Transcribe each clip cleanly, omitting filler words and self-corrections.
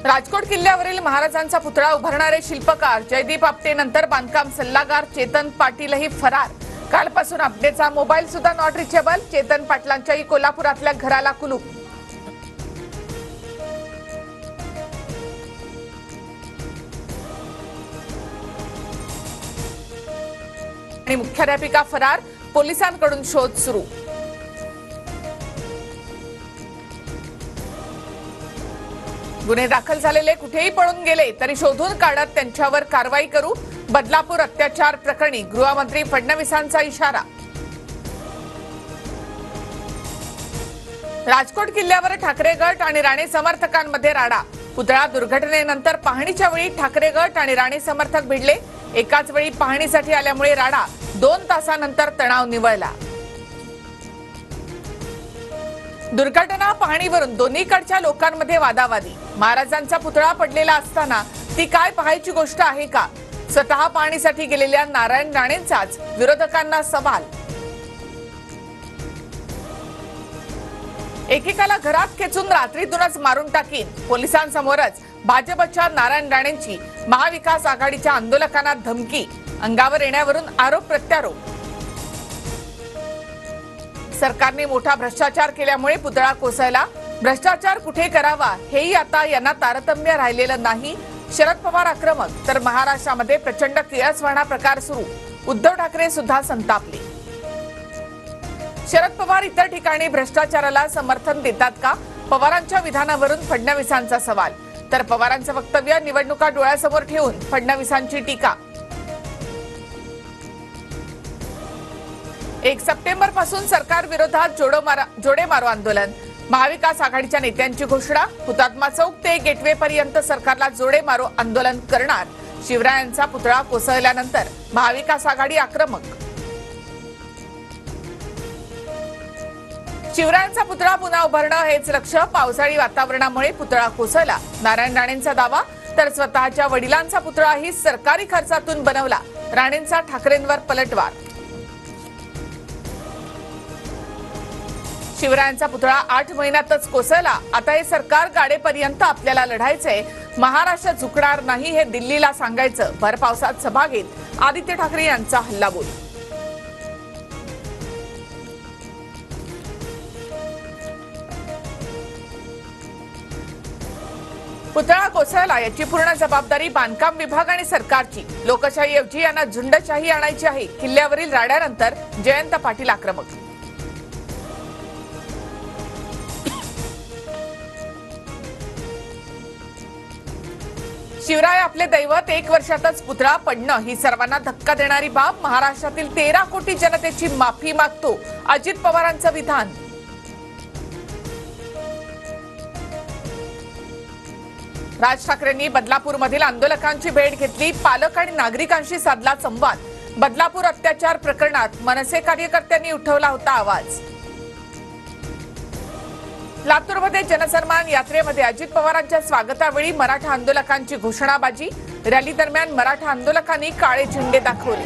राजकोट किल्ल्यावरील महाराजांचा पुतळा उभारणारे शिल्पकार जयदीप आपटे नंतर बांधकाम सल्लागार चेतन पाटीलही फरार। कालपासून आपटेचा मोबाईल सुद्धा नॉट रिचेबल। चेतन पाटलांच्याही कोल्हापुरातल्या घराला कुलूप। आणि मुख्याध्यापिका फरार, पोलिसांकडून शोध सुरू। गुन्हे दाखल झालेले कुठेही पळून गेले तरी शोधून काढत त्यांच्यावर कारवाई करू। बदलापूर अत्याचार प्रकरणी गृहमंत्री फडणवीसांचा इशारा। राजकोट किल्ल्यावर ठाकरे गट आणि राणे समर्थकांमध्ये राडा। पुतळा दुर्घटनेनंतर पाहणीच्या वेळी ठाकरे गट आणि राणे समर्थक भिडले। एकाच वेळी पाहणीसाठी आल्यामुळे राडा। 2 तासानंतर तणाव निवळला। दुर्घटना पाहणीवरून दोन्हीकडच्या लोकांमध्ये वादावादी। महाराजांचा पुतळा पडलेला असताना ती काय पाहायची गोष्ट आहे का? स्वतः पाहणीसाठी गेलेल्या नारायण राणेंचाच विरोधकांना सवाल। एकेकाला घरात खेचून रात्रीतूनच मारून टाकीन। पोलिसांसमोरच भाजपच्या नारायण राणेंची महाविकास आघाडीच्या आंदोलकांना धमकी। अंगावर येण्यावरून आरोप प्रत्यारोप। सरकारने मोठा भ्रष्टाचार केल्यामुळे पुतळा कोसळला। भ्रष्टाचार कुठे करावा हेही आता यांना तारतम्य राहिलेलं नाही। शरद पवार आक्रमक तर महाराष्ट्रामध्ये प्रचंड किळसवाणा प्रकार सुरू। उद्धव ठाकरे सुद्धा संतापले। शरद पवार इतर ठिकाणी भ्रष्टाचाराला समर्थन देतात का? पवारांच्या विधानावरून फडणवीसांचा सवाल। तर पवारांचं वक्तव्य निवडणुका डोळ्यासमोर ठेवून फडणवीसांची टीका। 1 सप्टेंबर पासून सरकार विरोधात जोडे मारो आंदोलन। महाविकास आघाडीच्या नेत्यांची घोषणा। हुतात्मा चौक ते गेटवे पर्यंत सरकारला जोडे मारो आंदोलन करणार। शिवरायांचा पुतळा कोसळल्यानंतर महाविकास आघाडी आक्रमक। शिवरायांचा पुतळा पुन्हा उभारणं हेच लक्ष्य। पावसाळी वातावरणामुळे पुतळा कोसळला, नारायण राणेंचा दावा। तर स्वतःच्या वडिलांचा पुतळाही सरकारी खर्चातून बनवला। राणेंचा ठाकरेंवर पलटवार। शिवरायांचा पुतळा 8 महिन्यातच कोसळला। आता हे सरकार गाडेपर्यंत आपल्याला लढायचंय। महाराष्ट्र झुकणार नाही हे दिल्लीला सांगायचं। भर पावसात सभा घेत आदित्य ठाकरे यांचा हल्लाबोल। पुतळा कोसळला याची पूर्ण जबाबदारी बांधकाम विभाग आणि सरकारची। लोकशाहीऐवजी यांना झुंडशाही आणायची आहे। किल्ल्यावरील राड्यानंतर जयंत पाटील आक्रमक। शिवराय आपले दैवत, 1 वर्षातच पुतळा पडणं ही सर्वांना धक्का देणारी बाब। महाराष्ट्रातील 13 कोटी जनतेची माफी मागतो, अजित पवारांचं विधान। राज ठाकरेंनी बदलापूरमधील आंदोलकांची भेट घेतली। पालक आणि नागरिकांशी साधला संवाद। बदलापूर अत्याचार प्रकरणात मनसे कार्यकर्त्यांनी उठवला होता आवाज। लातूरमध्ये जनसन्मान यात्रेमध्ये अजित पवारांच्या स्वागतावेळी मराठा आंदोलकांची घोषणाबाजी। रॅली दरम्यान मराठा आंदोलकांनी काळे झेंडे दाखवले।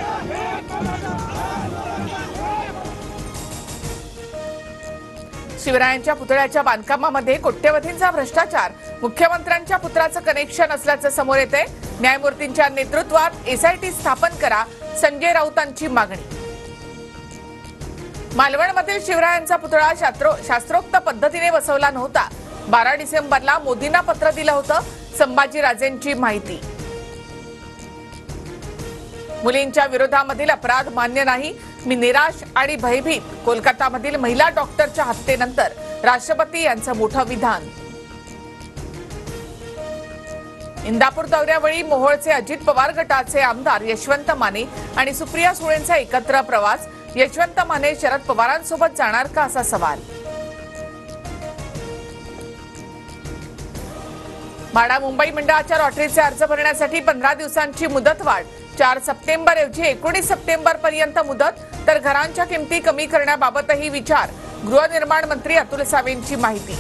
शिवरायांच्या पुतळ्याच्या बांधकामामध्ये कोट्यवधींचा भ्रष्टाचार। मुख्यमंत्र्यांच्या पुत्राचं कनेक्शन असल्याचं समोर येतंय। न्यायमूर्तींच्या नेतृत्वात एसआयटी स्थापन करा, संजय राऊतांची मागणी। मालवणमधील शिवरायांचा पुतळा शास्त्रोक्त पद्धतीने बसवला नव्हता। 12 डिसेंबरला मोदींना पत्र दिलं होतं, संभाजीराजेंची माहिती। मुलींच्या विरोधामधील अपराध मान्य नाही, मी निराश आणि भयभीत। कोलकातामधील महिला डॉक्टरच्या हत्येनंतर राष्ट्रपती यांचं मोठं विधान। इंदापूर दौऱ्यावेळी मोहोळचे अजित पवार गटाचे आमदार यशवंत माने आणि सुप्रिया सुळेंचा एकत्र प्रवास। यशवंत माने शरद पवारांसोबत जाणार का असा सवाल। म्हाडा मुंबई मंडळाच्या लॉटरीचे अर्ज भरण्यासाठी 15 दिवसांची मुदतवाढ। 4 सप्टेंबर ऐवजी 19 सप्टेंबर पर्यंत मुदत। तर घरांच्या किमती कमी करण्याबाबतही विचार। गृहनिर्माण मंत्री अतुल सावेंची माहिती।